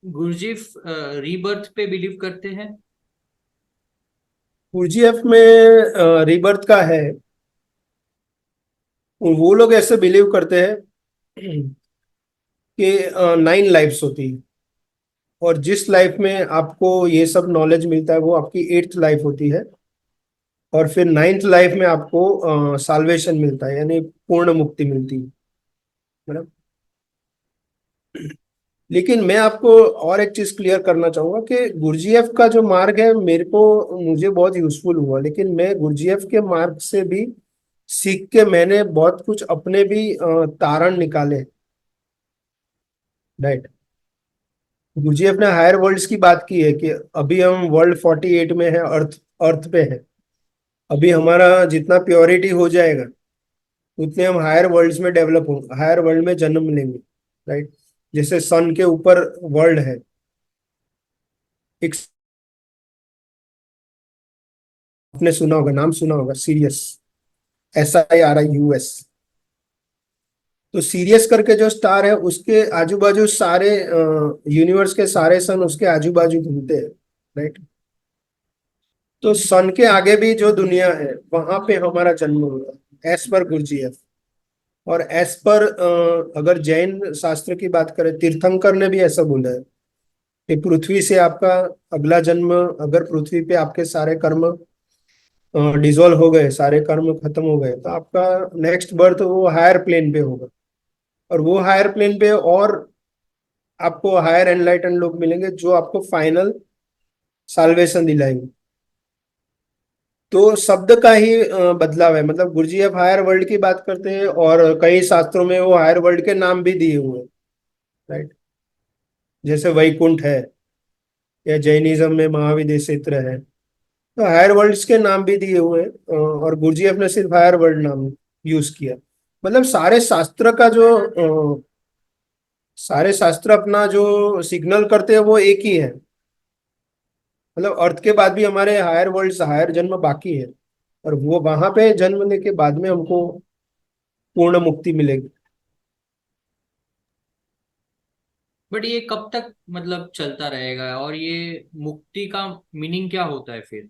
गुरुजी rebirth पे believe करते हैं? UGF में रीबर्थ का है। वो लोग ऐसे बिलीव करते हैं कि 9 लाइफ्स होती है, और जिस लाइफ में आपको ये सब नॉलेज मिलता है वो आपकी 8th लाइफ होती है। और फिर 9th लाइफ में आपको साल्वेशन मिलता है, यानी पूर्ण मुक्ति मिलती है। मतलब, लेकिन मैं आपको और एक चीज क्लियर करना चाहूंगा कि गुरजीएफ का जो मार्ग है मुझे बहुत यूजफुल हुआ, लेकिन मैं गुरजीएफ के मार्ग से भी सीख के मैंने बहुत कुछ अपने भी तारण निकाले। राइट। गुरजीएफ ने हायर वर्ल्ड्स की बात की है कि अभी हम वर्ल्ड 48 में है, अर्थ अर्थ पे है। अभी हमारा जितना प्योरिटी हो जाएगा उतने हम हायर वर्ल्ड्स में डेवलप होंगे, हायर वर्ल्ड में जन्म लेंगे। राइट। जैसे सन के ऊपर वर्ल्ड है, एक, आपने सुना होगा, नाम सुना होगा, सीरियस, SIRIUS। तो सीरियस करके जो स्टार है उसके आजू बाजू सारे यूनिवर्स के सारे सन उसके आजू बाजू घूमते हैं। राइट। तो सन के आगे भी जो दुनिया है वहां पे हमारा जन्म हुआ, एज पर गुरजीएफ। और एज पर अगर जैन शास्त्र की बात करें, तीर्थंकर ने भी ऐसा बोला है कि पृथ्वी से आपका अगला जन्म, अगर पृथ्वी पे आपके सारे कर्म डिजोल्व हो गए, सारे कर्म खत्म हो गए, तो आपका नेक्स्ट बर्थ वो हायर प्लेन पे होगा। और वो हायर प्लेन पे और आपको हायर एनलाइटन लोग मिलेंगे जो आपको फाइनल साल्वेशन दिलाएंगे। तो शब्द का ही बदलाव है। मतलब गुरुजी अब हायर वर्ल्ड की बात करते हैं और कई शास्त्रों में वो हायर वर्ल्ड के नाम भी दिए हुए हैं। राइट। जैसे वैकुंठ है, या जैनिज्म में महाविदेश क्षेत्र है, तो हायर वर्ल्ड्स के नाम भी दिए हुए हैं। और गुरुजीएफ ने सिर्फ हायर वर्ल्ड नाम यूज किया। मतलब सारे शास्त्र अपना जो सिग्नल करते हैं वो एक ही है। मतलब अर्थ के बाद भी हमारे हायर वर्ल्ड्स, हायर जन्म बाकी है, और वो वहां पे जन्म लेके बाद में हमको पूर्ण मुक्ति मिलेगी। बट ये कब तक मतलब चलता रहेगा, और ये मुक्ति का मीनिंग क्या होता है फिर?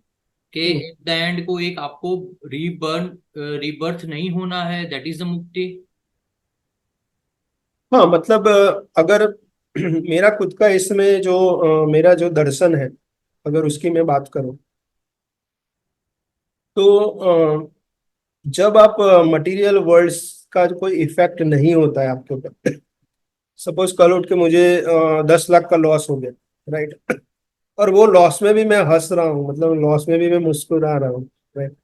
कि हम्म। एट द एंड को एक आपको रीबर्थ नहीं होना है, दैट इज द मुक्ति? हाँ, मतलब अगर मेरा खुद का इसमें जो मेरा जो दर्शन है, अगर उसकी मैं बात करूं, तो जब आप मटेरियल वर्ल्ड्स का जो कोई इफेक्ट नहीं होता है आपके ऊपर, सपोज कल उठ के मुझे 10 लाख का लॉस हो गया। राइट। और वो लॉस में भी मैं हंस रहा हूँ, मतलब लॉस में भी मैं मुस्कुरा रहा हूँ। राइट।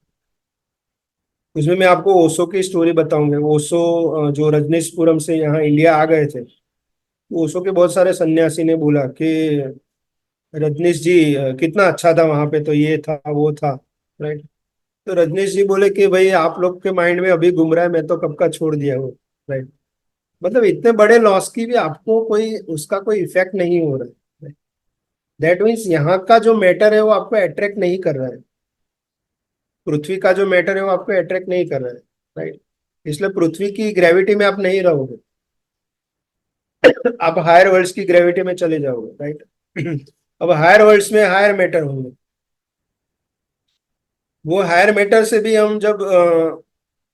उसमें मैं आपको ओशो की स्टोरी बताऊंगा। ओशो जो रजनीशपुरम से यहाँ इंडिया आ गए थे, तो ओशो के बहुत सारे सन्यासी ने बोला कि रजनीश जी कितना अच्छा था वहां पे, तो ये था वो था। राइट। तो रजनीश जी बोले कि भाई आप लोग के माइंड में अभी घूम रहा है, मैं तो कब का छोड़ दिया हूँ। राइट। मतलब इतने बड़े लॉस की भी आपको कोई उसका कोई इफेक्ट नहीं हो रहा है। दैट मीन्स यहाँ का जो मैटर है वो आपको अट्रैक्ट नहीं कर रहा है। पृथ्वी का जो मैटर है वो आपको अट्रैक्ट नहीं कर रहा है। राइट। इसलिए पृथ्वी की ग्रेविटी में आप नहीं रहोगे, आप हायर वर्ल्ड्स की ग्रेविटी में चले जाओगे। राइट। अब हायर वर्ल्ड्स में हायर मैटर होंगे। वो हायर मैटर से भी हम जब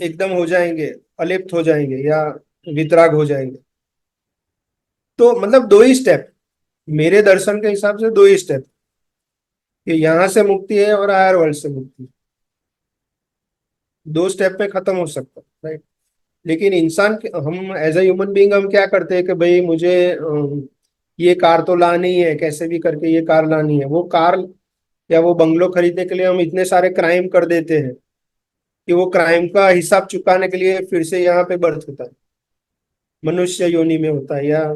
एकदम हो जाएंगे, अलिप्त हो जाएंगे या वितराग हो जाएंगे, तो मतलब दो ही स्टेप, मेरे दर्शन के हिसाब से दो ही स्टेप, कि यहाँ से मुक्ति है और हायर वर्ल्ड से मुक्ति। दो स्टेप में खत्म हो सकता है। राइट। लेकिन हम एज ए ह्यूमन बीइंग हम क्या करते हैं कि भाई मुझे ये कार तो लानी है, कैसे भी करके ये कार लानी है। वो कार या वो बंगलो खरीदने के लिए हम इतने सारे क्राइम कर देते हैं कि वो क्राइम का हिसाब चुकाने के लिए फिर से यहाँ पे बर्थ होता है, मनुष्य योनि में होता है, या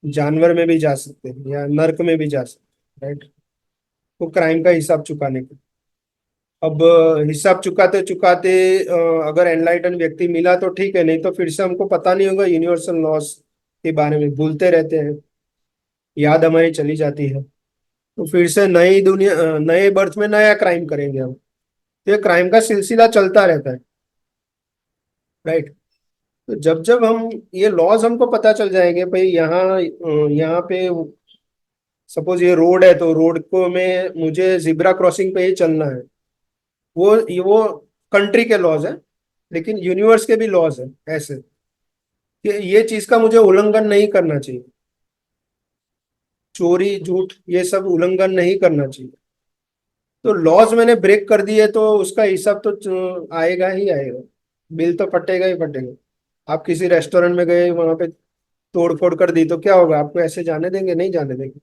जानवर में भी जा सकते हैं, या नर्क में भी जा सकते हैं। राइट। वो क्राइम का हिसाब चुकाने के, अब हिसाब चुकाते चुकाते अगर एनलाइटन व्यक्ति मिला तो ठीक है, नहीं तो फिर से हमको पता नहीं होगा यूनिवर्सल लॉस के बारे में, भूलते रहते हैं, याद हमारी चली जाती है। तो फिर से नई दुनिया, नए बर्थ में नया क्राइम करेंगे हम। तो ये क्राइम का सिलसिला चलता रहता है। राइट। तो जब जब हम ये लॉज हमको पता चल जाएंगे भाई, यहाँ पे सपोज ये रोड है तो रोड को में मुझे जिब्रा क्रॉसिंग पे ही चलना है, वो कंट्री के लॉज है, लेकिन यूनिवर्स के भी लॉज है ऐसे कि ये चीज का मुझे उल्लंघन नहीं करना चाहिए, चोरी झूठ ये सब उल्लंघन नहीं करना चाहिए। तो लॉज मैंने ब्रेक कर दिए तो उसका हिसाब तो आएगा ही आएगा, बिल तो फटेगा ही फटेगा। आप किसी रेस्टोरेंट में गए, वहां पे तोड़ फोड़ कर दी तो क्या होगा, आपको ऐसे जाने देंगे? नहीं जाने देंगे।